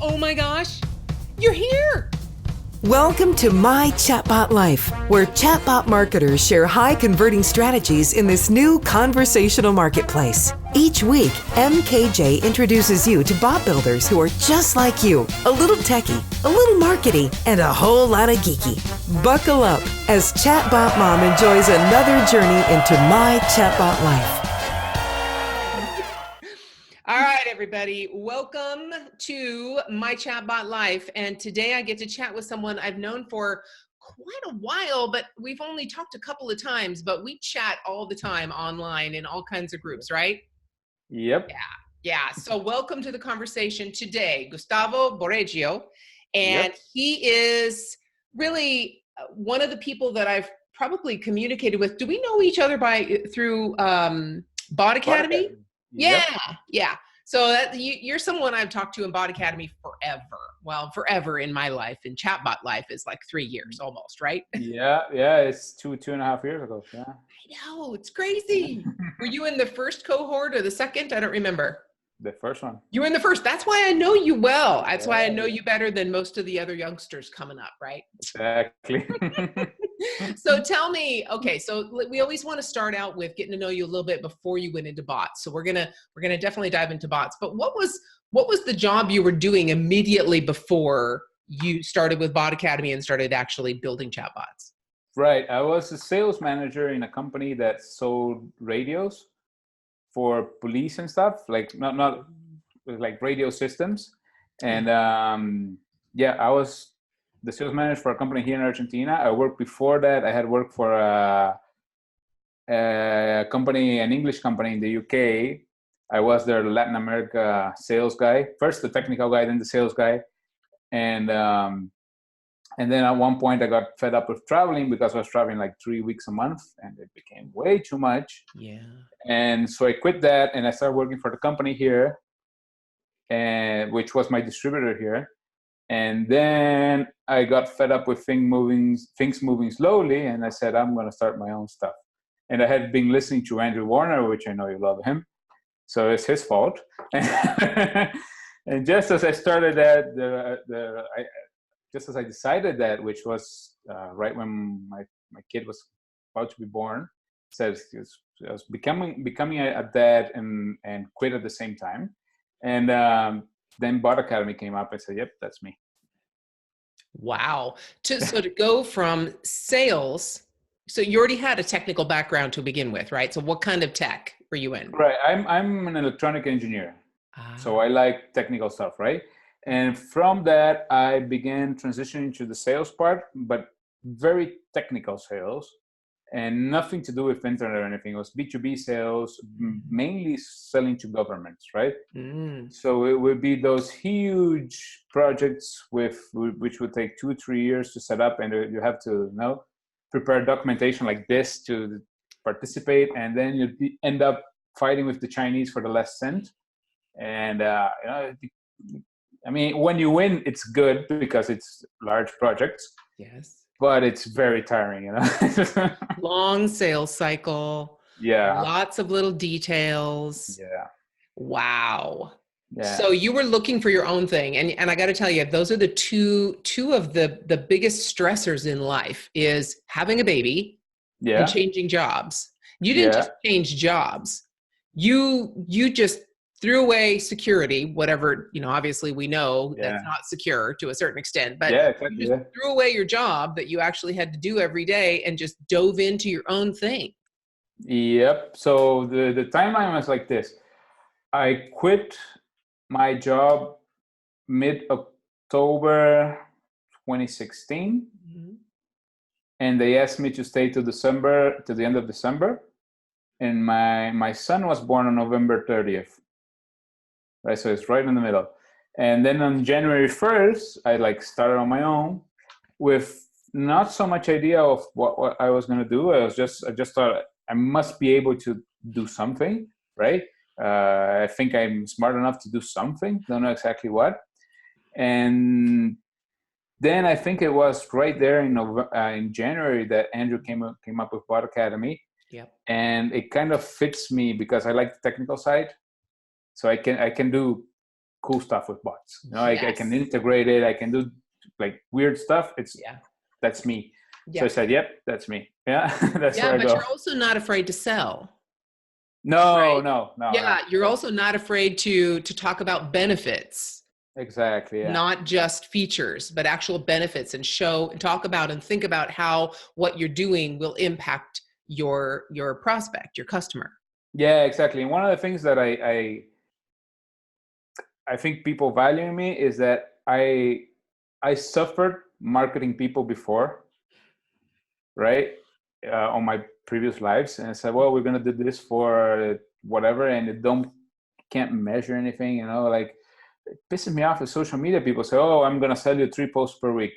Oh my gosh, you're here! Welcome to My Chatbot Life, where chatbot marketers share high converting strategies in this new conversational marketplace. Each week, MKJ introduces you to bot builders who are just like you, a little techie, a little markety, and a whole lot of geeky. Buckle up as Chatbot Mom enjoys another journey into My Chatbot Life. All right, everybody, welcome to My Chatbot Life. And today I get to chat with someone I've known for quite a while, but we've only talked a couple of times, but we chat all the time online in all kinds of groups, right? Yep. Yeah. So welcome to the conversation today, Gustavo Boregio. And he is really one of the people that I've probably communicated with. Do we know each other through Bot Academy? Yep. Yeah. So you're someone I've talked to in Bot Academy forever. Well, forever in my life. In chatbot life is like 3 years almost, right? Yeah. It's 2.5 years ago. Yeah. I know, it's crazy. Were you in the first cohort or the second? I don't remember. The first one. You were in the first. That's why I know you well. That's why I know you better than most of the other youngsters coming up, right? Exactly. So tell me, okay, so we always want to start out with getting to know you a little bit before you went into bots. So we're gonna definitely dive into bots. But what was the job you were doing immediately before you started with Bot Academy and started actually building chatbots? Right. I was a sales manager in a company that sold radios for police and stuff, like not like radio systems. And I was the sales manager for a company here in Argentina. I worked before that. I had worked for a company, an English company in the UK. I was their Latin America sales guy, first the technical guy, then the sales guy. And then at one point I got fed up with traveling because I was traveling like 3 weeks a month and it became way too much. Yeah. And so I quit that and I started working for the company here, which was my distributor here. And then I got fed up with things moving slowly, and I said, I'm going to start my own stuff. And I had been listening to Andrew Warner, which I know you love him, so it's his fault. And just as I started that, just as I decided that, which was right when my kid was about to be born, said I was becoming a dad and quit at the same time. And then Bot Academy came up. I said, yep, that's me. Wow. So to go from sales, so you already had a technical background to begin with, right? So what kind of tech were you in? Right. I'm an electronic engineer. So I like technical stuff, right? And from that, I began transitioning to the sales part, but very technical sales. And nothing to do with internet or anything. It was B2B sales, mainly selling to governments, right? So it would be those huge projects which would take 2-3 years to set up, and you have to prepare documentation like this to participate, and then you end up fighting with the Chinese for the last cent. And I mean, when you win, it's good because it's large projects. Yes. But it's very tiring, Long sales cycle. Yeah. Lots of little details. Yeah. Wow. Yeah. So you were looking for your own thing. And I got to tell you, those are the two of the biggest stressors in life is having a baby and changing jobs. You didn't just change jobs. You just threw away security, whatever, obviously we know that's not secure to a certain extent, but you just threw away your job that you actually had to do every day and just dove into your own thing. Yep. So the timeline was like this. I quit my job mid-October 2016. And they asked me to stay to the end of December. And my son was born on November 30th. Right, so it's right in the middle. And then on January 1st, I started on my own with not so much idea of what I was going to do. I just thought I must be able to do something, right? I think I'm smart enough to do something. Don't know exactly what. And then I think it was right there in January that Andrew came up with Bot Academy. Yep. And it kind of fits me because I like the technical side. So I can do cool stuff with bots. You know, I can integrate it. I can do like weird stuff. That's me. So I said, yep, that's me. Yeah, that's where I go. But you're also not afraid to sell. No. Yeah, you're also not afraid to talk about benefits. Exactly. Yeah. Not just features, but actual benefits, and show and talk about and think about how what you're doing will impact your prospect, your customer. Yeah, exactly. And one of the things that I think people value in me is that I suffered marketing people before, right? On my previous lives, and I said, well, we're gonna do this for whatever, and it can't measure anything, you know, like it pisses me off with social media. People say, oh, I'm gonna sell you 3 posts per week.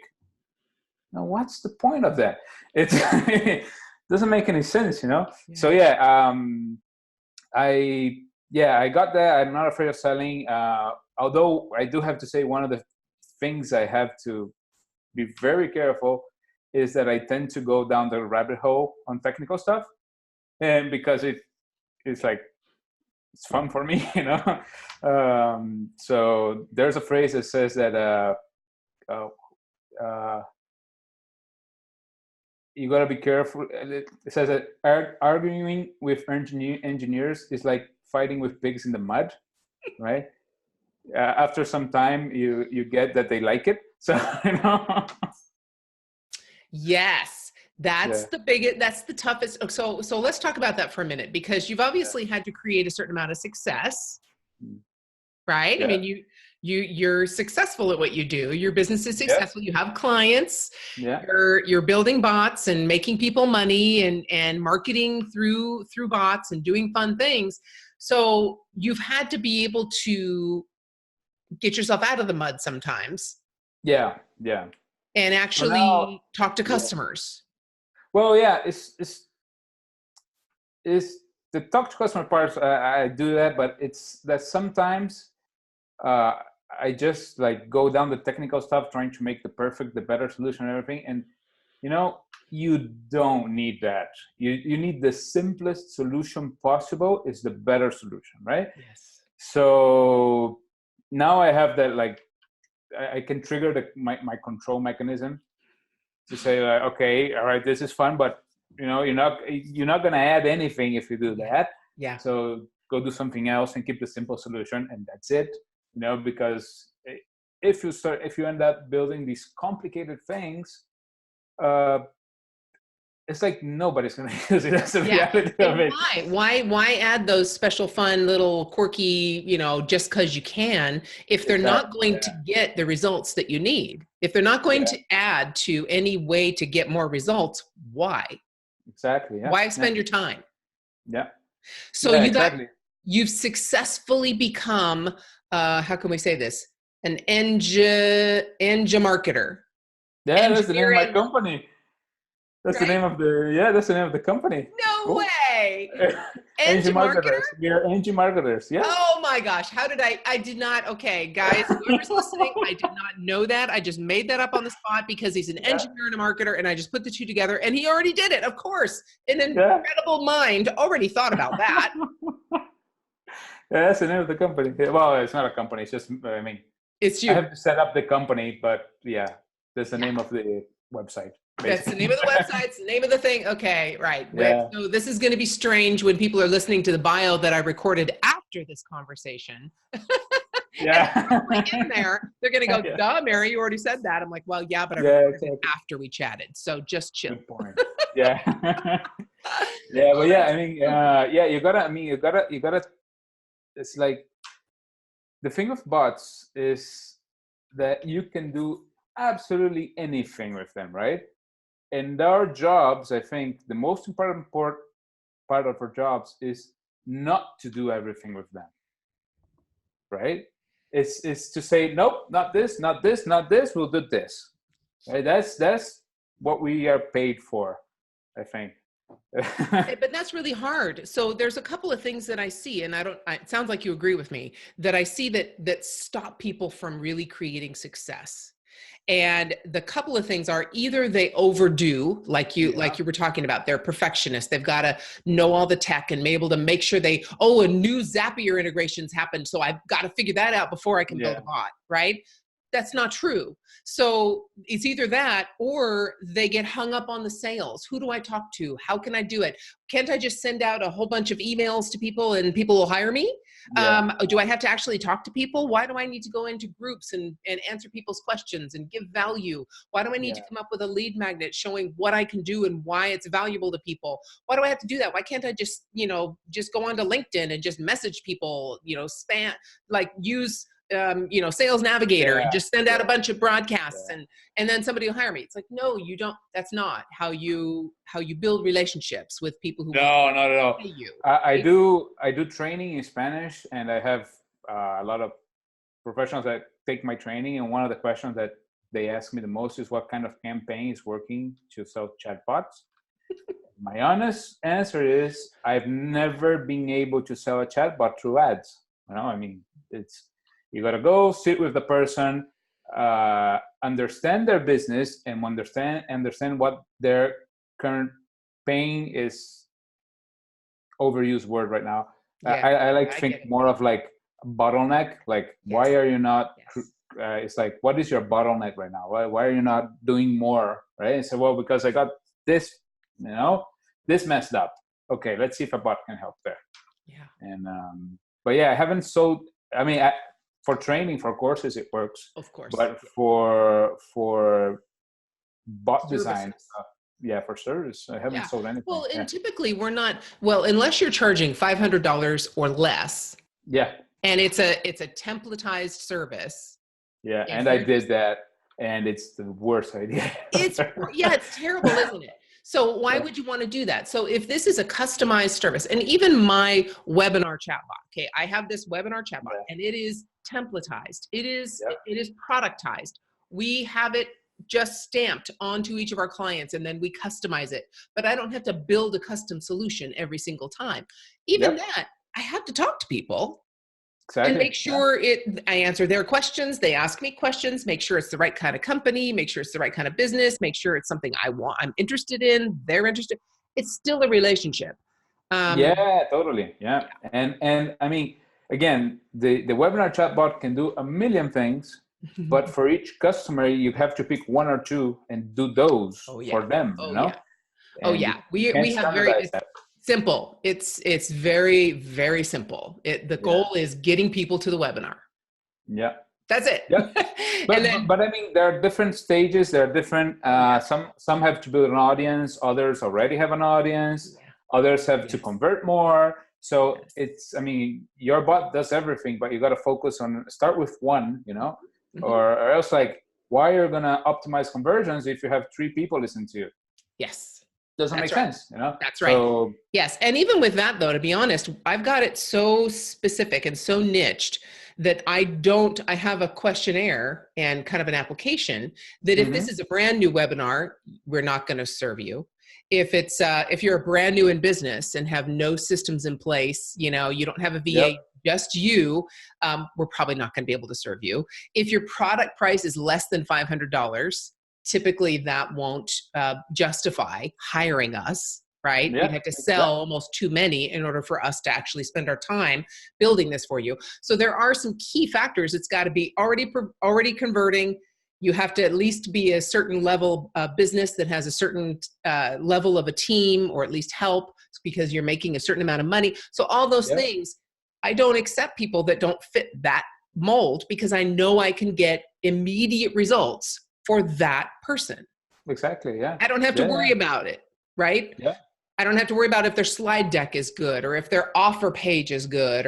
Now, what's the point of that? It doesn't make any sense, you know? Yeah. So I got that. I'm not afraid of selling. Although I do have to say, one of the things I have to be very careful is that I tend to go down the rabbit hole on technical stuff. And because it's like, it's fun for me, you know? So there's a phrase that says that, you got to be careful. It says that arguing with engineers is like fighting with pigs in the mud, right? After some time, you get that they like it. So, you know. Yes, that's the toughest. So let's talk about that for a minute, because you've obviously had to create a certain amount of success, right? Yeah. I mean, you're successful at what you do. Your business is successful. You have clients. Yeah. You're building bots and making people money and marketing through bots and doing fun things. So you've had to be able to get yourself out of the mud sometimes. Yeah. And actually talk to customers. Well, yeah, it's the talk to customer part. I do that, but it's that sometimes I just like go down the technical stuff, trying to make the better solution and everything. And, you know, you don't need that. You need the simplest solution possible is the better solution, right? Yes. So now I have that, like, I can trigger my control mechanism to say, okay, all right, this is fun, but you know, you're not going to add anything if you do that. Yeah. So go do something else and keep the simple solution, and that's it. You know, because if you end up building these complicated things, it's like nobody's going to use it. That's the reality of it. Why add those special, fun, little quirky, you know, just because you can, if they're not going to get the results that you need? If they're not going to add to any way to get more results, why? Exactly. Yeah. Why spend your time? Yeah. So you've successfully become, how can we say this? An Enja marketer. Yeah, that's the name of my company. That's the name of that's the name of the company. No way. Engie Marketers. We are Engie Marketers. Yeah. Oh my gosh. How did I did not. Okay, guys, whoever's listening, I did not know that. I just made that up on the spot because he's an engineer and a marketer, and I just put the two together, and he already did it. Of course. An incredible mind already thought about that. That's the name of the company. Well, it's not a company. It's just, I mean, it's you. I have to set up the company, but that's the name of the website. Basically. That's the name of the website. It's the name of the thing. Okay, right. Yeah. So this is going to be strange when people are listening to the bio that I recorded after this conversation. Yeah. In there, they're going to go, duh, Mary, you already said that. I'm like, well, yeah, but I recorded it after we chatted. So just chill. Good point. Yeah. But I mean, you gotta, it's like, the thing with bots is that you can do absolutely anything with them, right? And our jobs, I think the most important part of our jobs is not to do everything with them, right? It's to say, nope, not this, not this, not this, we'll do this, right? That's what we are paid for, I think. But that's really hard. So there's a couple of things that I see, and it sounds like you agree with me, that I see that stop people from really creating success. And the couple of things are either they overdo, like you were talking about, they're perfectionists. They've got to know all the tech and be able to make sure a new Zapier integrations happened, so I've got to figure that out before I can build a bot, right? That's not true. So it's either that or they get hung up on the sales. Who do I talk to? How can I do it? Can't I just send out a whole bunch of emails to people and people will hire me? Do I have to actually talk to people? Why do I need to go into groups and answer people's questions and give value? Why do I need to come up with a lead magnet showing what I can do and why it's valuable to people? Why do I have to do that? Why can't I just go onto LinkedIn and just message people, spam, like use Sales Navigator and just send out a bunch of broadcasts and then somebody will hire me. It's like, no, you don't. That's not how you build relationships with people who not at all. pay you. I do training in Spanish, and I have a lot of professionals that take my training, and one of the questions that they ask me the most is what kind of campaign is working to sell chatbots. My honest answer is I've never been able to sell a chatbot through ads. You got to go sit with the person, understand their business, and understand what their current pain is. Overused word right now. I like to think more of like bottleneck. Like, why are you not? It's like, what is your bottleneck right now? Why are you not doing more? Right? And so, well, because I got this, this messed up. Okay, let's see if a bot can help there. Yeah. And but I haven't sold. For training, for courses, it works. Of course. But for bot design, for service, I haven't sold anything. Well, and typically we're not, unless you're charging $500 or less. Yeah. And it's a templatized service. Yeah, and I did that, and it's the worst idea. It's terrible, isn't it? So why would you want to do that? So if this is a customized service, and even my webinar chatbot, okay, I have this webinar chatbot, and it is templatized. It is productized. We have it just stamped onto each of our clients, and then we customize it. But I don't have to build a custom solution every single time. Even that, I have to talk to people. Exactly. And make sure I answer their questions. They ask me questions, make sure it's the right kind of company, make sure it's the right kind of business, make sure it's something I'm interested in, they're interested. It's still a relationship. Totally. Yeah. And I mean, again, the webinar chatbot can do a million things, but for each customer, you have to pick one or two and do those for them, We have very simple. It's very, very simple. The goal is getting people to the webinar. Yeah. That's it. Yeah. But I mean, there are different stages. There are different, some have to build an audience. Others already have an audience. Others have to convert more. So your bot does everything, but you got to start with one, or else why are you going to optimize conversions if you have 3 people listening to you? Yes. Doesn't make sense, That's right. So, yes. And even with that, though, to be honest, I've got it so specific and so niched that I have a questionnaire and kind of an application that if this is a brand new webinar, we're not going to serve you. If you're a brand new in business and have no systems in place, you don't have a VA, just you, we're probably not going to be able to serve you. If your product price is less than $500, typically that won't justify hiring us, right? We have to sell almost too many in order for us to actually spend our time building this for you. So there are some key factors. It's got to be already converting. You have to at least be a certain level of business that has a certain level of a team, or at least help, because you're making a certain amount of money. So all those things, I don't accept people that don't fit that mold, because I know I can get immediate results for that person. Exactly. Yeah. I don't have to worry about it, right? Yeah. I don't have to worry about if their slide deck is good or if their offer page is good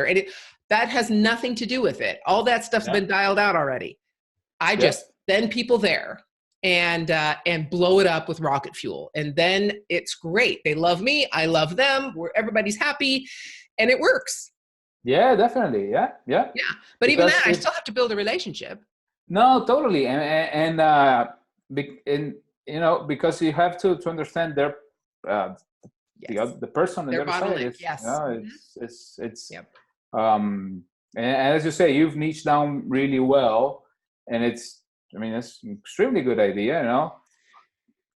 that has nothing to do with it. All that stuff's been dialed out already. I just send people there and blow it up with rocket fuel. And then it's great. They love me. I love them. Everybody's happy, and it works. Yeah, definitely. Yeah. But even that, I still have to build a relationship. No, totally. Because you have to understand their the person on the other side. And as you say, you've niched down really well, and it's I mean, that's an extremely good idea, you know.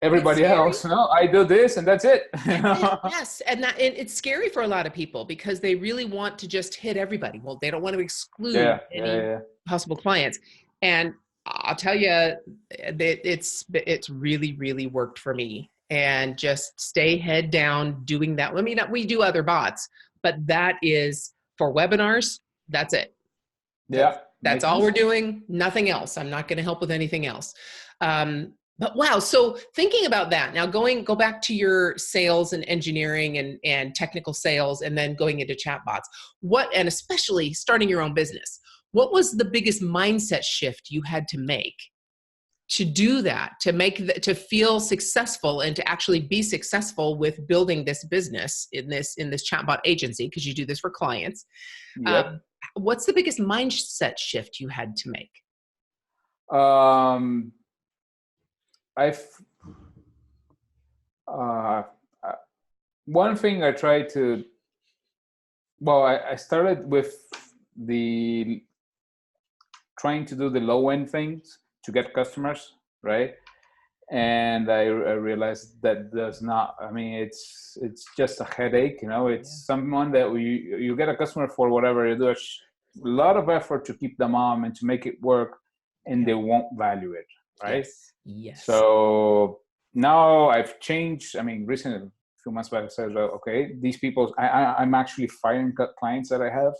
Everybody else, no, I do this and that's it. Yes, and it's scary for a lot of people because they really want to just hit everybody. Well, they don't want to exclude any possible clients. And I'll tell you, it's really, really worked for me. And just stay head down doing that. I mean, we do other bots, but that is for webinars. That's it. Yeah, that's all we're doing. Nothing else. I'm not going to help with anything else. But wow, so thinking about that now, go back to your sales and engineering and technical sales, and then going into chatbots. And especially starting your own business, what was the biggest mindset shift you had to make to do that, to feel successful and to actually be successful with building this business in this chatbot agency, because you do this for clients? Yep. What's the biggest mindset shift you had to make? One thing I tried to, I started with trying to do the low end things to get customers, right? And I realized that does not, I mean, it's just a headache, you know. It's someone that you get a customer for whatever, you do a lot of effort to keep them on and to make it work, and they won't value it, right? Yes. So now I've changed. I mean, recently, a few months back, I said, well, okay, these people, I'm actually firing clients that I have,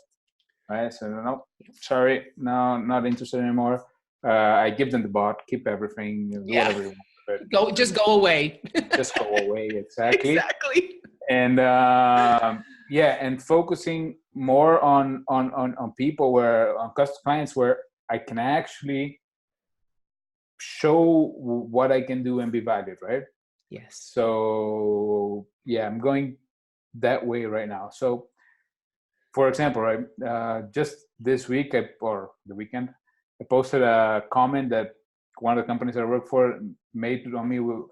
right? So no, sorry, no, not interested anymore. I give them the bot, keep everything, whatever you want. Just go away. Just go away, exactly. Exactly. And and focusing more on people on clients where I can actually show what I can do and be valued, right? Yes. So I'm going that way right now. So, for example, right, just this week or the weekend, I posted a comment that one of the companies I work for made on me with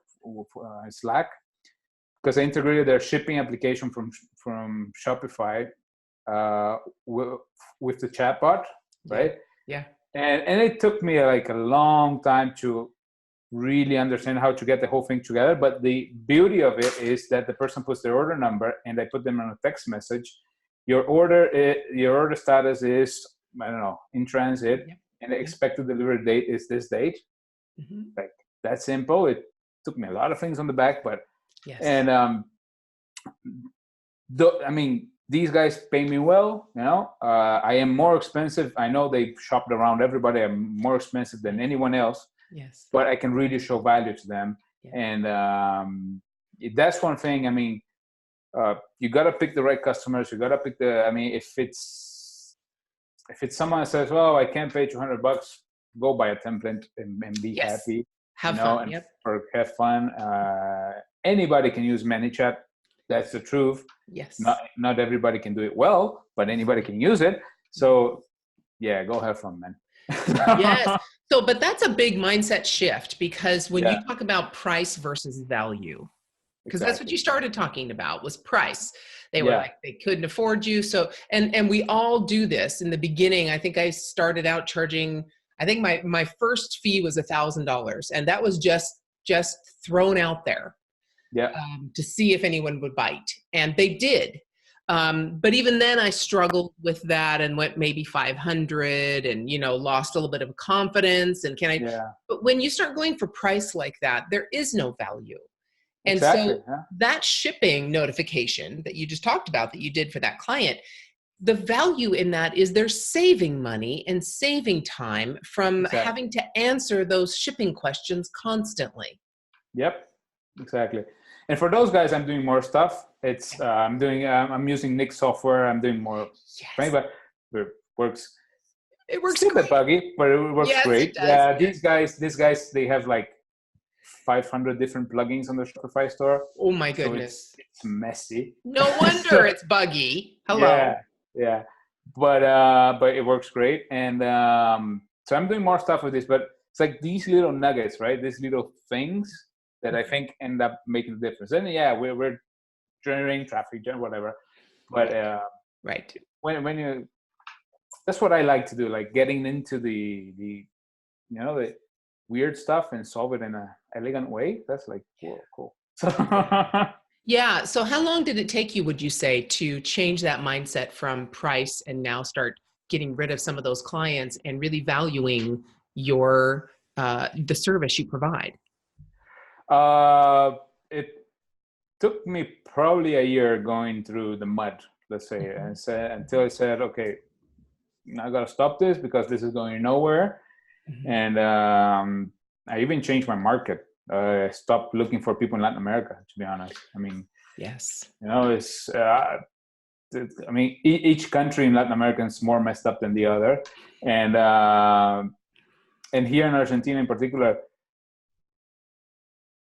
Slack, because I integrated their shipping application from Shopify with the chatbot, right? Yeah. And it took me like a long time to really understand how to get the whole thing together. But the beauty of it is that the person puts their order number, and I put them on a text message. Your order status is, I don't know, in transit, and the expected delivery date is this date. Mm-hmm. Like that simple. It took me a lot of things on the back, but and I mean, these guys pay me well, you know. I am more expensive. I know they shopped around everybody. I'm more expensive than anyone else. Yes. But I can really show value to them. Yeah. And that's one thing. I mean, you got to pick the right customers. You got to pick I mean, if it's someone that says, well, I can't pay $200, go buy a template and be happy. Have fun. Have fun. Anybody can use ManyChat. That's the truth. Yes. Not everybody can do it well, but anybody can use it. So go have fun, man. Yes. So, but that's a big mindset shift, because when you talk about price versus value, because that's what you started talking about, was price. They were like, they couldn't afford you. So, and we all do this in the beginning. I think I started out charging, I think my first fee was $1,000, and that was just thrown out there. To see if anyone would bite, and they did. But even then I struggled with that and went maybe 500 and, lost a little bit of confidence. And but when you start going for price like that, there is no value. And so that shipping notification that you just talked about, that you did for that client, the value in that is they're saving money and saving time from having to answer those shipping questions constantly. Yep, exactly. And for those guys, I'm doing more stuff. It's I'm using Nick software. I'm doing more, but it works. It works. Still a bit buggy, but it works great. Yeah, these guys, they have like 500 different plugins on the Shopify store. Oh my goodness, so it's messy. No wonder it's buggy. Hello. Yeah, but it works great, and so I'm doing more stuff with this. But it's like these little nuggets, right? These little things that I think end up making a difference. And we're generating traffic, whatever. But when you, that's what I like to do, like getting into the weird stuff and solve it in an elegant way, that's like, whoa, cool. Yeah. So how long did it take you, would you say, to change that mindset from price and now start getting rid of some of those clients and really valuing your the service you provide? It took me probably a year going through the mud, let's say, until I said, okay, I got to stop this because this is going nowhere. And I even changed my market. I stopped looking for people in Latin America, to be honest. I mean, yes, it's, I mean, each country in Latin America is more messed up than the other. And here in Argentina in particular,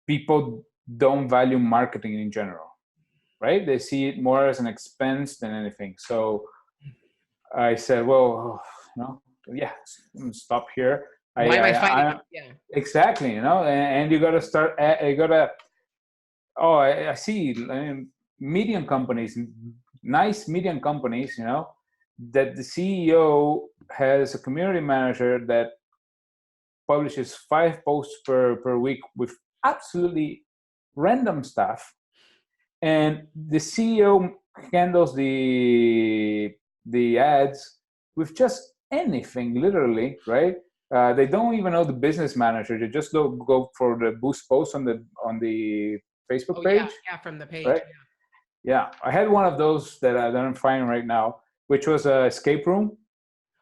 people don't value marketing in general, right? They see it more as an expense than anything. So I said, well, stop here. Why am I fighting? Yeah, exactly. And you got to start. You got to. Oh, I see. Medium companies, nice medium companies. That the CEO has a community manager that publishes 5 posts per week with absolutely random stuff, and the CEO handles the ads with just anything, literally, right? They don't even know the business manager. They just go for the boost post on the Facebook page. Yeah, from the page. Right? Yeah, I had one of those that I'm finding right now, which was a escape room.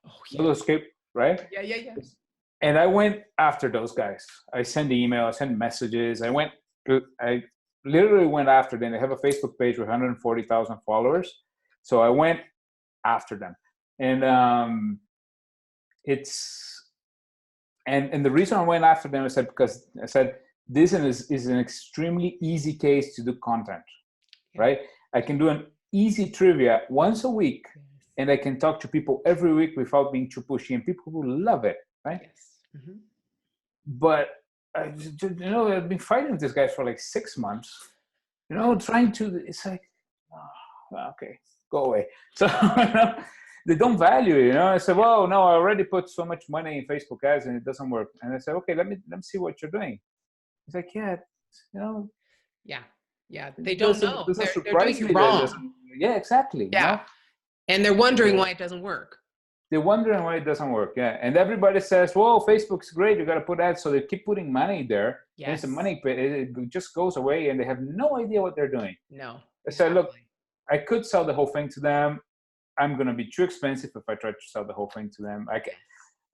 Oh, yeah. Little escape, right? Yeah. And I went after those guys. I sent the email. I sent messages. I literally went after them. They have a Facebook page with 140,000 followers. So I went after them. And and the reason I went after them is because I said, this is an extremely easy case to do content, right? I can do an easy trivia once a week, and I can talk to people every week without being too pushy, and people will love it, right? Yes. Mm-hmm. But I've been fighting with these guys for like 6 months, trying to. It's like, okay, go away. So they don't value it. I said, well, no, I already put so much money in Facebook ads and it doesn't work. And I said, okay, let me see what you're doing. It's like, yeah. They don't know. They're doing it wrong. Yeah, exactly. Yeah. And they're wondering why it doesn't work. They're wondering why it doesn't work. Yeah. And everybody says, well, Facebook's great. You got to put ads. So they keep putting money there. Yes. And it's a money pit. It just goes away and they have no idea what they're doing. No. I said, look, I could sell the whole thing to them. I'm going to be too expensive if I try to sell the whole thing to them.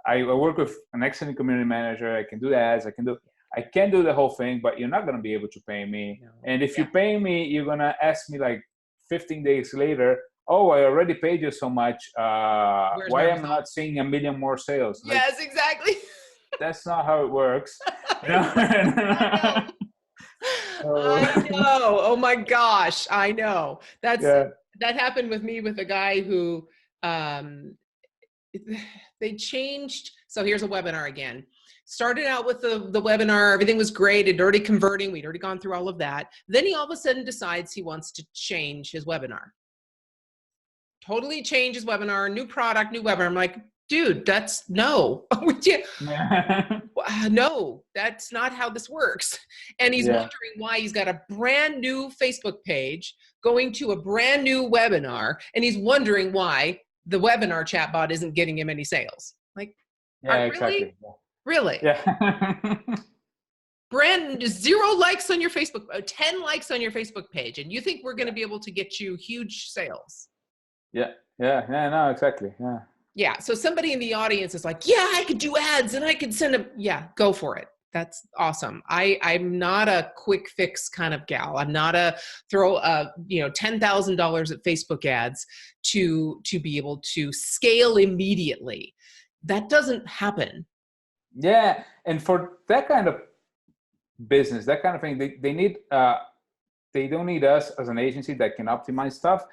I work with an excellent community manager. I can do the ads. I can do the whole thing, but you're not going to be able to pay me. No. And if you pay me, you're going to ask me like 15 days later, oh, I already paid you so much. Why am I not seeing 1 million more sales? Yes, exactly. That's not how it works. I know. Oh my gosh. I know. That happened with me with a guy who they changed. So here's a webinar again. Started out with the webinar. Everything was great. It'd already converting. We'd already gone through all of that. Then he all of a sudden decides he wants to change his webinar. Totally change his webinar, new product, new webinar. I'm like, dude, no. No, that's not how this works. And he's wondering why he's got a brand new Facebook page going to a brand new webinar. And he's wondering why the webinar chatbot isn't getting him any sales. Like, exactly. Really? Yeah. Brand 0 likes on your Facebook, 10 likes on your Facebook page. And you think we're going to be able to get you huge sales? Yeah, no, exactly. Yeah. So somebody in the audience is like, yeah, I could do ads and I could send them. Yeah, go for it. That's awesome. I'm not a quick fix kind of gal. I'm not a throw $10,000 at Facebook ads to be able to scale immediately. That doesn't happen. Yeah. And for that kind of business, that kind of thing, they don't need us as an agency that can optimize stuff.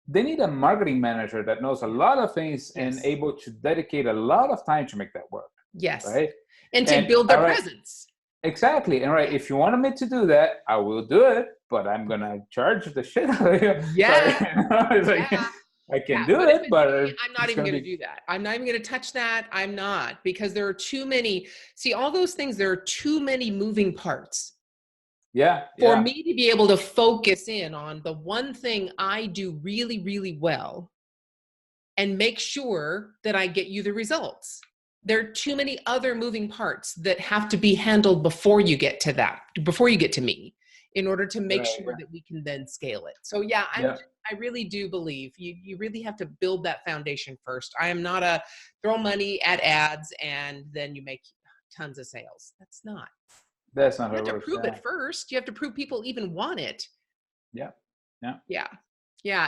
They need a marketing manager that knows a lot of things and able to dedicate a lot of time to make that work. Yes. Right. And to build their presence. Exactly. And if you want me to do that, I will do it, but I'm going to charge the shit out of you. Yeah. I can Yeah, do but if it, it's but me, I'm not it's even going going to to be, do that. I'm not even going to touch that. I'm not, because there are too many. See, all those things, there are too many moving parts for me to be able to focus in on the one thing I do really, really well and make sure that I get you the results. There are too many other moving parts that have to be handled before you get to that, before you get to me, in order to make sure that we can then scale it. So yeah, I really do believe you really have to build that foundation first. I am not a throw money at ads and then you make tons of sales. That's not how you it have to works. prove it first. You have to prove people even want it. Yeah. Yeah.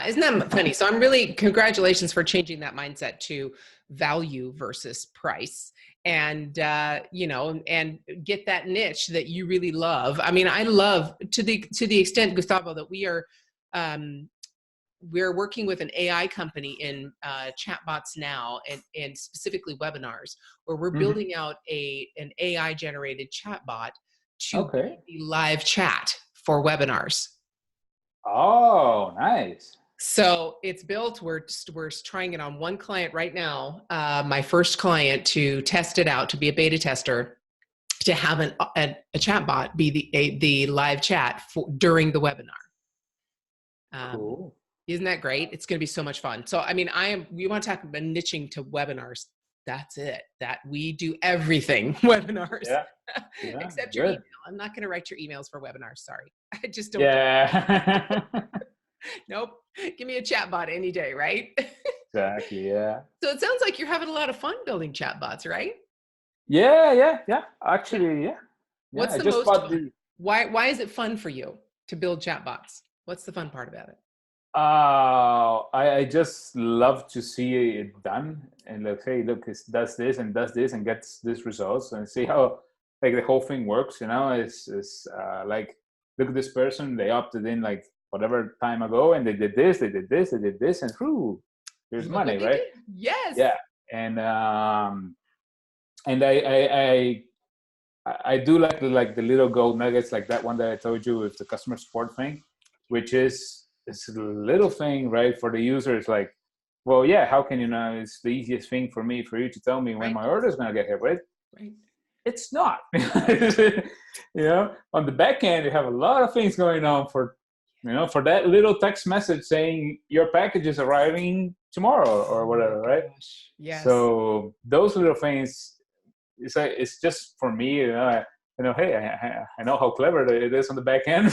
Isn't that funny? So I'm really, congratulations for changing that mindset to value versus price, and and get that niche that you really love. I mean, I love to the extent, Gustavo, that we're working with an AI company in chatbots now, and specifically webinars, where we're building out an AI generated chatbot to be the live chat for webinars. Oh, nice. So it's built. We're trying it on one client right now. My first client, to test it out, to be a beta tester, to have a chatbot be the live chat during the webinar. Cool. Isn't that great? It's going to be so much fun. So, I mean, we want to talk about niching to webinars. That's it. That we do everything webinars. Yeah. Except your email. I'm not going to write your emails for webinars. Sorry. I just don't. Yeah. Nope. Give me a chatbot any day, right? Exactly. Yeah. So it sounds like you're having a lot of fun building chatbots, right? Yeah. Actually, yeah. What's I the just most bought fun? Why is it fun for you to build chatbots? What's the fun part about it? I just love to see it done, and like, hey, look, it does this and gets this results, and see how like the whole thing works. It's like, look at this person, they opted in like whatever time ago, and they did this, and whew, there's Look money, what they right? did. Yes. Yeah, and I do like the little gold nuggets, like that one that I told you with the customer support thing, which is it's a little thing, right? For the user, it's like, well, yeah, how can you know? It's the easiest thing for you to tell me when my order is going to get here, right? Right. It's not. On the back end, you have a lot of things going on for that little text message saying your package is arriving tomorrow or whatever, right? Yes. So those little things, it's just for me, hey, I know how clever it is on the back end.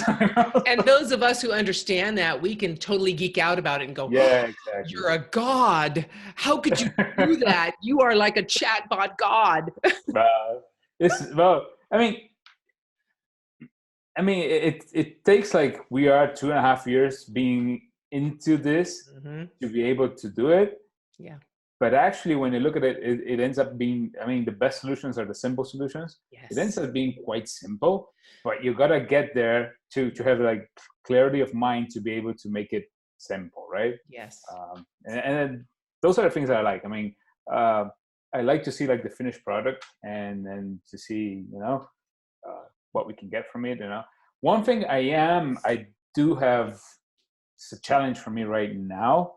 And those of us who understand that, we can totally geek out about it and go, yeah, exactly. You're a god. How could you do that? You are like a chatbot god. It takes like we are 2.5 years being into this to be able to do it. Yeah. But actually, when you look at it, it ends up being, the best solutions are the simple solutions. Yes. It ends up being quite simple, but you got to get there to have like clarity of mind to be able to make it simple, right? Yes. And those are the things that I like. I like to see like the finished product and to see, what we can get from it. One thing I do have, it's a challenge for me right now.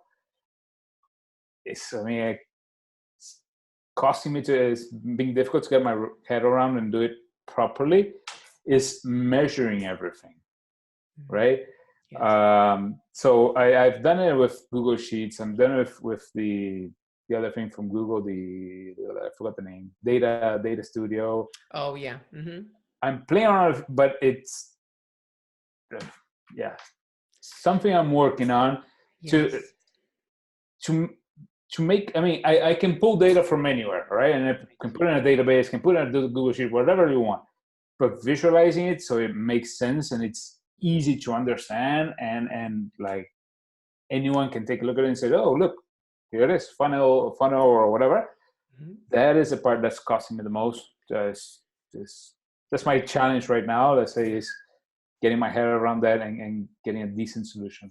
It's being difficult to get my head around and do it properly, is measuring everything, right? Yes. So I've done it with Google Sheets. I'm done it with the other thing from Google, I forgot the name, Data Studio. Oh yeah. Mm-hmm. I'm playing on it, but it's something I'm working on. Yes. to make, I can pull data from anywhere, right? And I can put it in a database, can put it in a Google Sheet, whatever you want. But visualizing it so it makes sense and it's easy to understand, and like anyone can take a look at it and say, oh, look, here it is, funnel or whatever. Mm-hmm. That is the part that's costing me the most. That's my challenge right now, let's say, is getting my head around that and getting a decent solution.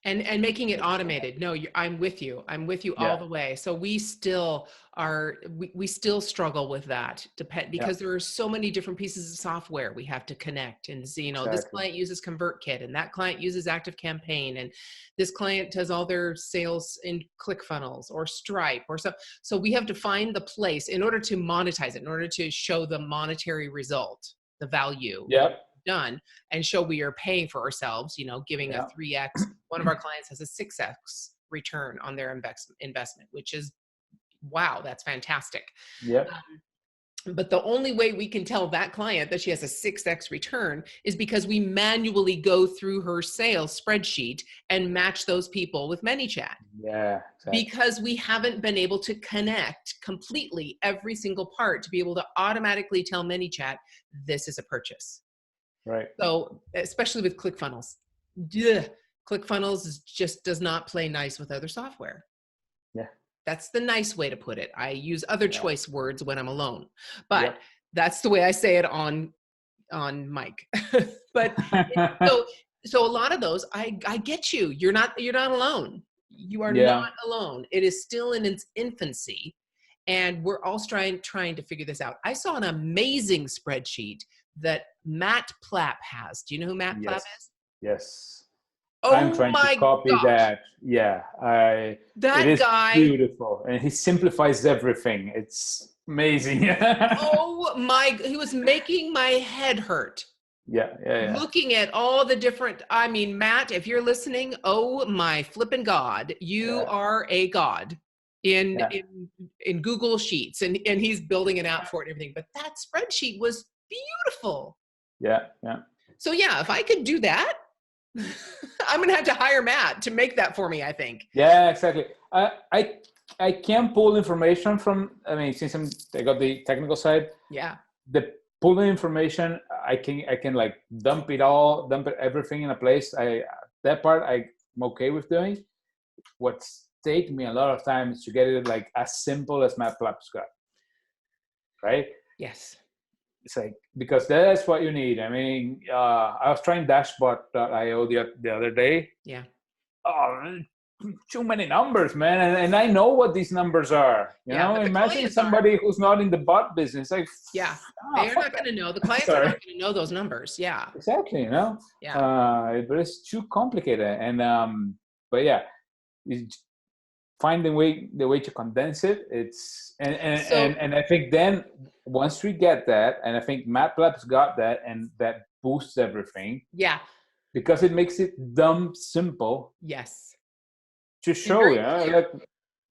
And making it automated. No, I'm with you. I'm with you all the way. So we still we still struggle with that because there are so many different pieces of software we have to connect. And you know, this client uses ConvertKit, and that client uses ActiveCampaign, and this client does all their sales in ClickFunnels or Stripe or so. So we have to find the place in order to monetize it, in order to show the monetary result, the value. Done, and show we are paying for ourselves, you know, giving a 3x. One of our clients has a 6x return on their investment, which is, wow, that's fantastic. But the only way we can tell that client that she has a 6x return is because we manually go through her sales spreadsheet and match those people with ManyChat. Because we haven't been able to connect completely every single part to be able to automatically tell ManyChat, this is a purchase. So especially with ClickFunnels, ClickFunnels just does not play nice with other software. That's the nice way to put it. I use other choice words when I'm alone, but that's the way I say it on mic. But so a lot of those, I get you. You're not alone. You are not alone. It is still in its infancy, and we're all trying to figure this out. I saw an amazing spreadsheet that Matt Plapp has. Do you know who Matt Plapp is? Yes. Oh, I'm trying to copy that. That it is guy, beautiful, and he simplifies everything. It's amazing. He was making my head hurt. Looking at all the different, I mean, Matt, if you're listening, oh my flippin' God, you are a god in Google Sheets, and he's building an app for it and everything. But that spreadsheet was beautiful. So if I could do that, I'm gonna have to hire Matt to make that for me, I think. Exactly. I can pull information from, I mean, since I got the technical side, the pulling information, I can like dump everything in a place. That part I'm okay with doing. What's taken me a lot of time is to get it like as simple as Matt Plapp's got, right? Yes. It's like, because that's what you need. I mean, I was trying Dashbot.io the other day. Oh, too many numbers, man. And I know what these numbers are. You know, imagine somebody who's not in the bot business. Like, they're not going to know. The clients are not going to know those numbers. Exactly. You know, but it's too complicated. And, but find the way to condense it. It's and I think then once we get that, and I think Matt Plapp's got that, and that boosts everything. Because it makes it simple. To show you, like,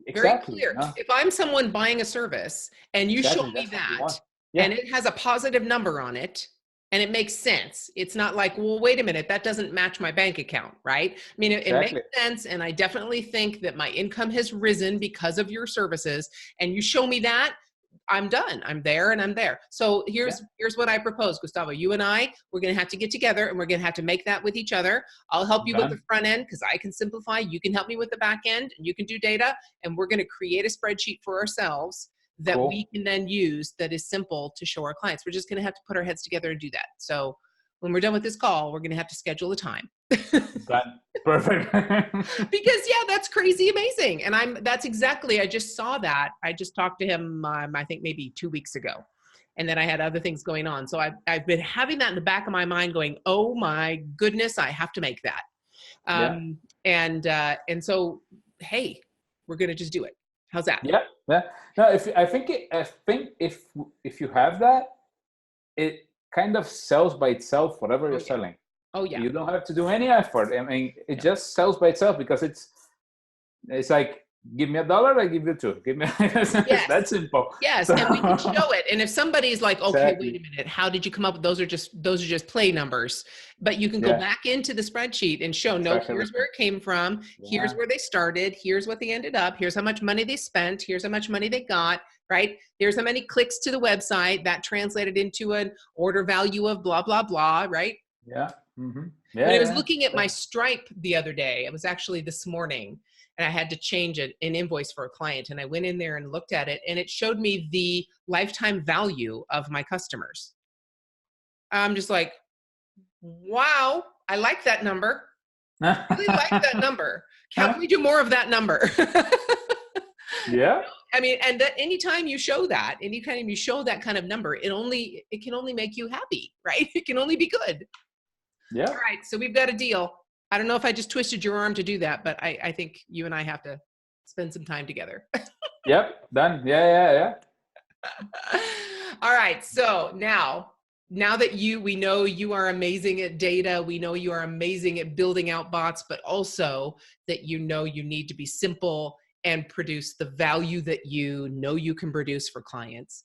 exactly. Very clear. If I'm someone buying a service and you show me that, and it has a positive number on it, and it makes sense. It's not like, well, wait a minute, that doesn't match my bank account, right? I mean, it makes sense, and I definitely think that my income has risen because of your services, and you show me that, I'm done. I'm there and I'm there. So here's what I propose, Gustavo. You and we're going to have to get together, and we're going to have to make that with each other. I'll help you with the front end because I can simplify. You can help me with the back end, and you can do data, and we're going to create a spreadsheet for ourselves that we can then use that is simple to show our clients. We're just going to have to put our heads together and do that. So when we're done with this call, we're going to have to schedule a time. Perfect. Because that's crazy amazing. And I just saw that. I just talked to him, I think maybe 2 weeks ago. And then I had other things going on. So I've been having that in the back of my mind going, oh my goodness, I have to make that. And so, hey, we're going to just do it. How's that? No, I think if you have that, it kind of sells by itself, whatever you're selling. You don't have to do any effort. I mean, it just sells by itself, because it's like, give me $1, I give you $2. Give me that's simple. So, and we can show it. And if somebody's like, okay, wait a minute, how did you come up with those? Are just play numbers. But you can go back into the spreadsheet and show, here's where it came from. Here's where they started. Here's what they ended up. Here's how much money they spent. Here's how much money they got. Right? Here's how many clicks to the website that translated into an order value of blah, blah, blah. Right? When I was looking at my Stripe the other day, it was actually this morning, and I had to change an invoice for a client. And I went in there and looked at it, and it showed me the lifetime value of my customers. I'm just like, wow, I like that number. I really like that number. Can we do more of that number? Yeah. I mean, and that anytime you show that, anytime you show that kind of number, it can only make you happy, right? It can only be good. Yeah. All right. So we've got a deal. I don't know if I just twisted your arm to do that, but I think you and I have to spend some time together. Yep. Done. Yeah. All right. So now that we know you are amazing at data, we know you are amazing at building out bots, but also that you know you need to be simple and produce the value that you know you can produce for clients.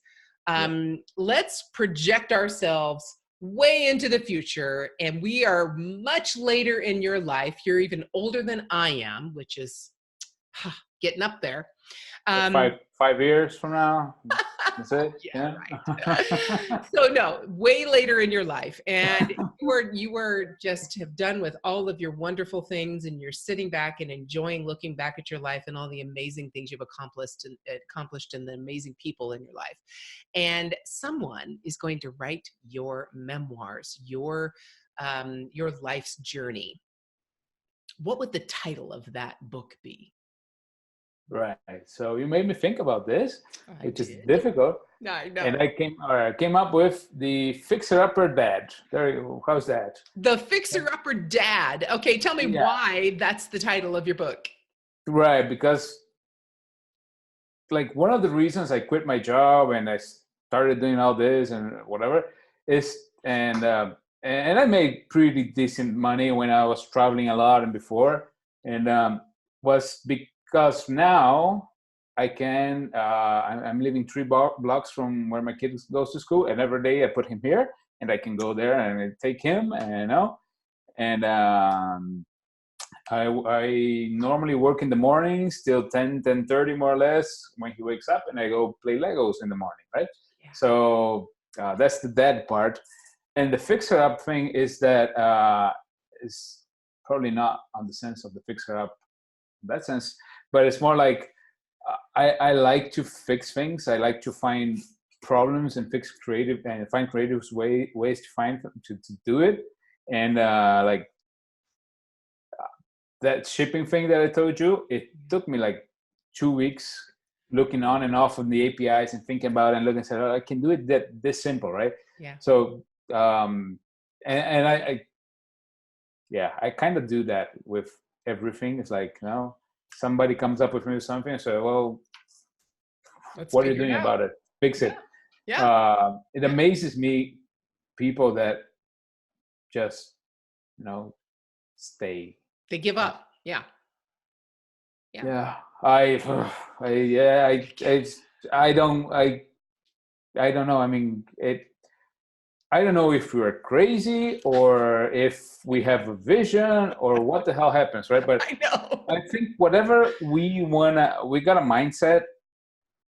Let's project ourselves way into the future, and we are much later in your life. You're even older than I am, which is getting up there. 5 years from now. That's it. Yeah. Right. So no, way later in your life, and you were just have done with all of your wonderful things, and you're sitting back and enjoying looking back at your life and all the amazing things you've accomplished and the amazing people in your life. And someone is going to write your memoirs, your life's journey. What would the title of that book be? Right. So you made me think about this, which is difficult. I know. And I came up with the Fixer-Upper Dad. There you go. How's that? The Fixer-Upper Dad. Okay, tell me why that's the title of your book. Right, because like one of the reasons I quit my job and I started doing all this and whatever is, and I made pretty decent money when I was traveling a lot and before, and was because now I can, I'm living 3 blocks from where my kid goes to school, and every day I put him here, and I can go there and I take him, and I normally work in the mornings till 10:30 more or less when he wakes up, and I go play Legos in the morning, right? Yeah. So that's the dad part. And the fixer-up thing is that is probably not on the sense of the fixer-up in that sense, but it's more like I like to fix things. I like to find problems and find creative ways to do it. And that shipping thing that I told you, it took me like 2 weeks looking on and off of the APIs and thinking about it and looking and saying, oh, I can do it this simple, right? Yeah. So I kind of do that with everything. It's like, somebody comes up with me with something, I say, well, what are you doing about it? Fix it. Yeah. It amazes me, people that just, stay. They give up. Yeah. Yeah. I don't know. I mean, I don't know if we're crazy or if we have a vision or what the hell happens, right? But I know. I think whatever we got a mindset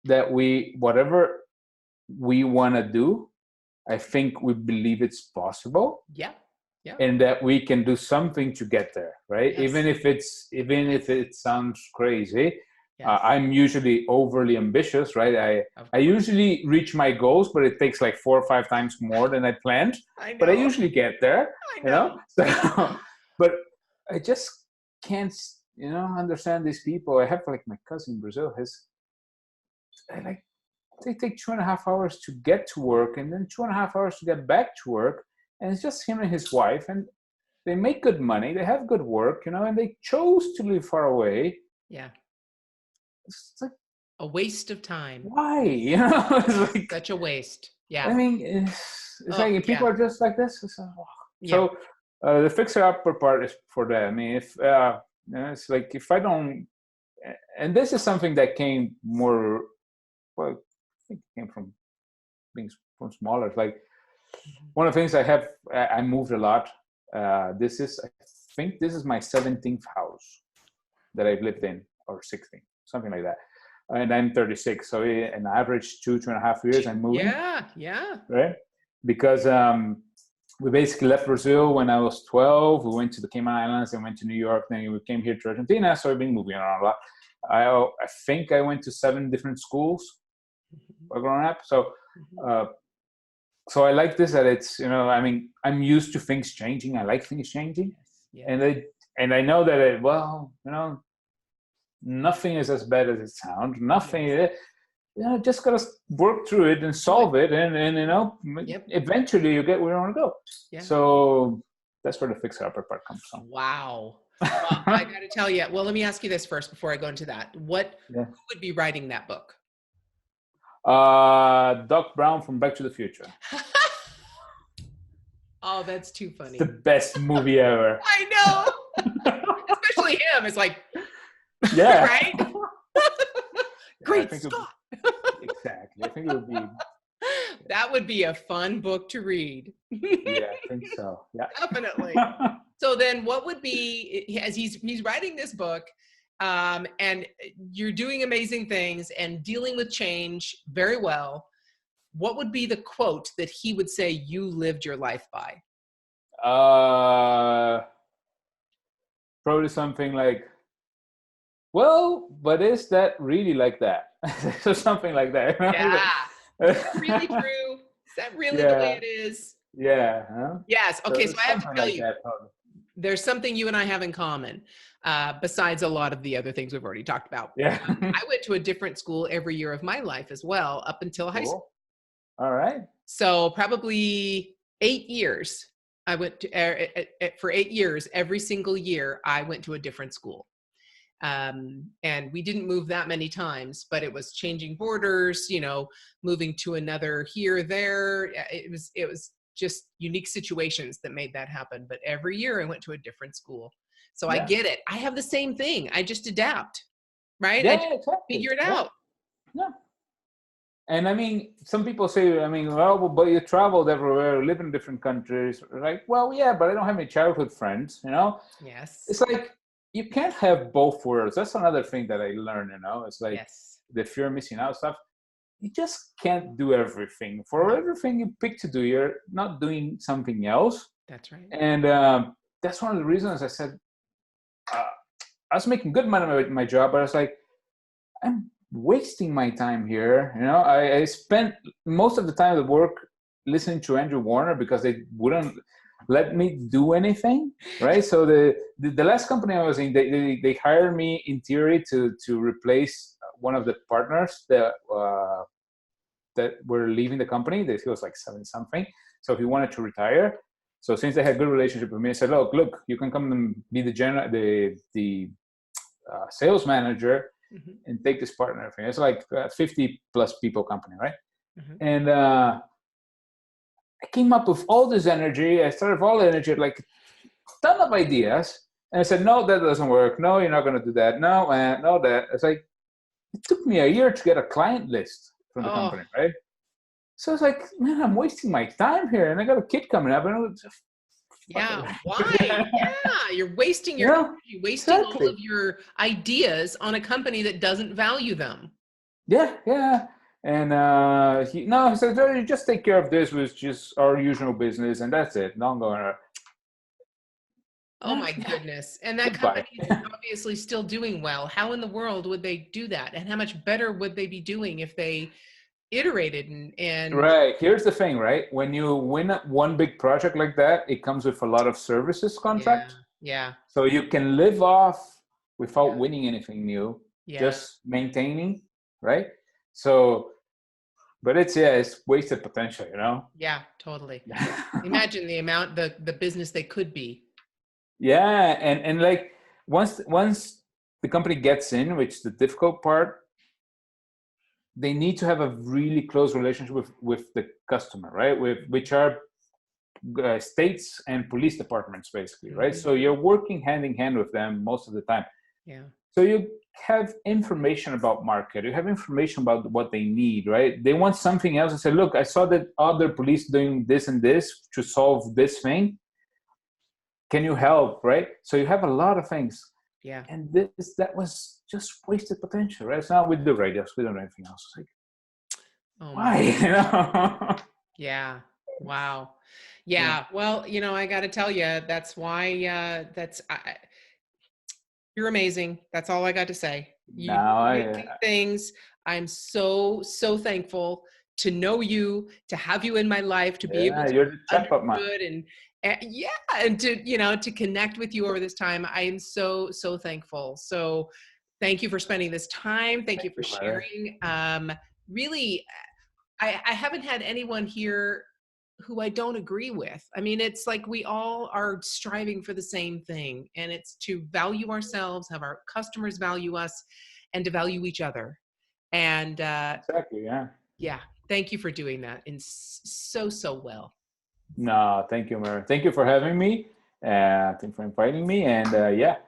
that whatever we wanna do, I think we believe it's possible. Yeah. Yeah. And that we can do something to get there, right? Yes. Even if it sounds crazy. Yes. I'm usually overly ambitious, right? I usually reach my goals, but it takes like 4 or 5 times more than I planned. I know. But I usually get there. I know. So, but I just can't, understand these people. I have like my cousin in Brazil. They take 2.5 hours to get to work, and then 2.5 hours to get back to work, and it's just him and his wife, and they make good money. They have good work, and they chose to live far away. Yeah. It's like a waste of time. Why? It's like such a waste. Yeah. I mean, it's like people are just like this. So the fixer-upper part is for that. I mean, if it's like if I don't, and this is something that came more. Well, I think it came from being from smaller. It's like one of the things I moved a lot. I think this is my 17th house that I've lived in, or 16th. Something like that, and I'm 36. So an average 2.5 years I'm moving. Yeah. Right, because we basically left Brazil when I was 12. We went to the Cayman Islands and went to New York. Then we came here to Argentina. So I've been moving around a lot. I think I went to 7 different schools growing up. So so I like this, that it's I mean, I'm used to things changing. I like things changing. Yes. And I know that nothing is as bad as it sounds. Nothing. Yes. Just gotta work through it and solve it, and eventually you get where you want to go. Yeah. So that's where the fixer-upper part comes from. Wow. Well, I got to tell you. Well, let me ask you this first before I go into that. Who would be writing that book? Doc Brown from Back to the Future. Oh, that's too funny. It's the best movie ever. I know. Especially him. It's like, yeah. Right? Great Scott. Exactly. I think it would be. That would be a fun book to read. Yeah, I think so. Yeah. Definitely. So then what would be, as he's writing this book, and you're doing amazing things and dealing with change very well, what would be the quote that he would say you lived your life by? Probably something like, well, but is that really like that? So something like that. Yeah. Is that really true? Is that really the way it is? Yeah. Huh? Yes. Okay. So I have to tell like you, that, there's something you and I have in common, besides a lot of the other things we've already talked about. Yeah. I went to a different school every year of my life as well, up until high school. All right. So probably 8 years. I went to for 8 years. Every single year, I went to a different school. And we didn't move that many times, but it was changing borders, moving to another here, there. It was just unique situations that made that happen. But every year I went to a different school. So I get it. I have the same thing. I just adapt, right? Yeah, I just exactly. figure it out. Yeah. And I mean, some people say, well, but you traveled everywhere, live in different countries. Like, well, yeah, but I don't have any childhood friends, Yes. It's like, you can't have both worlds. That's another thing that I learned, It's like the fear of missing out stuff. You just can't do everything. For everything you pick to do, you're not doing something else. That's right. And that's one of the reasons I said, I was making good money with my job, but I was like, I'm wasting my time here. I spent most of the time at work listening to Andrew Warner because they wouldn't let me do anything, right? So the last company I was in, they hired me in theory to replace one of the partners that were leaving the company. He was like 70 something, so he wanted to retire. So since they had a good relationship with me, I said, look, you can come and be the sales manager and take this part and everything. It's like a 50 plus people company, right? And I came up with all this energy. I started with all the energy, like a ton of ideas. And I said, no, that doesn't work. No, you're not going to do that. No, no, that. It's like, it took me a year to get a client list from the company, right? So it's like, man, I'm wasting my time here. And I got a kid coming up. And why? Yeah, you're wasting your energy, wasting all of your ideas on a company that doesn't value them. Yeah. And he said, you just take care of this with just our usual business, and that's it. No, I'm going. Oh my goodness! And that company is obviously still doing well. How in the world would they do that? And how much better would they be doing if they iterated and Right. Here's the thing, right? When you win one big project like that, it comes with a lot of services contract. Yeah. So you can live off without winning anything new, just maintaining, right? So, but it's wasted potential, Yeah, totally. Imagine the business they could be. Yeah, and like once the company gets in, which is the difficult part, they need to have a really close relationship with the customer, right? Which are states and police departments, basically, right? So you're working hand in hand with them most of the time. Yeah. So you have information about market. You have information about what they need, right? They want something else and say, look, I saw that other police doing this and this to solve this thing. Can you help, right? So you have a lot of things. Yeah. And that was just wasted potential, right? So now we do radios. We don't do anything else. It's like, why? Yeah. Wow. Yeah. Well, I got to tell you, that's why you're amazing. That's all I got to say. You're doing things. I'm so, so thankful to know you, to have you in my life, to be able to you're the chatbot man. and to, you know, to connect with you over this time. I am so thankful. So thank you for spending this time. Thank you for sharing. Really, I haven't had anyone here who I don't agree with. I mean, it's like we all are striving for the same thing, and it's to value ourselves, have our customers value us, and to value each other. And exactly, yeah. Thank you for doing that, and so well. No, thank you, Mary. Thank you for having me. Thank you for inviting me. And I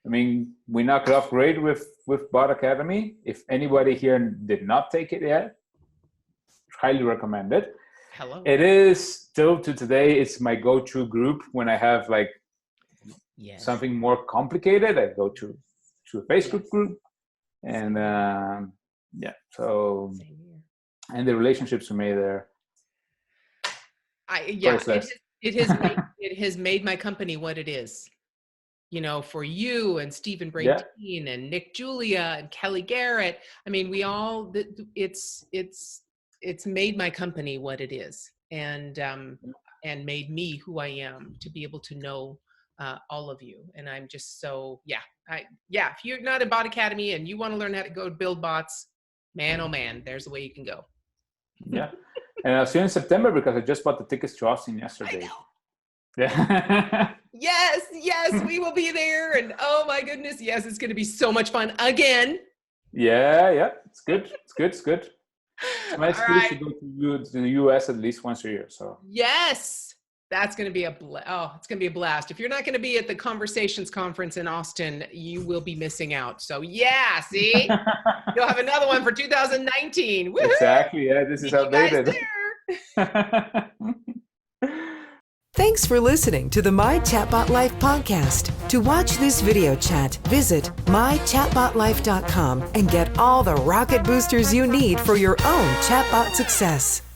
mean, we knocked it off great with Bot Academy. If anybody here did not take it yet, highly recommend it. Hello. It is still to today. It's my go-to group when I have like something more complicated. I go to a Facebook group, and so and the relationships are made there. It has made my company what it is. You know, for you and Stephen Bradeen and Nick Julia and Kelly Garrett. I mean, we all, it's made my company what it is, and made me who I am, to be able to know all of you. And I'm just so, if you're not in Bot Academy and you want to learn how to go build bots, man, oh man, there's the way you can go. Yeah. And I'll see you in September, because I just bought the tickets to Austin yesterday. I know. Yeah. Yes, we will be there. And oh my goodness, yes, it's going to be so much fun again. Yeah. It's good. It's nice to go to the US at least once a year. So yes, that's going to be it's going to be a blast. If you're not going to be at the Conversations Conference in Austin, you will be missing out. So see, you'll have another one for 2019. Woo-hoo! Exactly. Yeah, this is outdated. Thanks for listening to the My Chatbot Life podcast. To watch this video chat, visit mychatbotlife.com and get all the rocket boosters you need for your own chatbot success.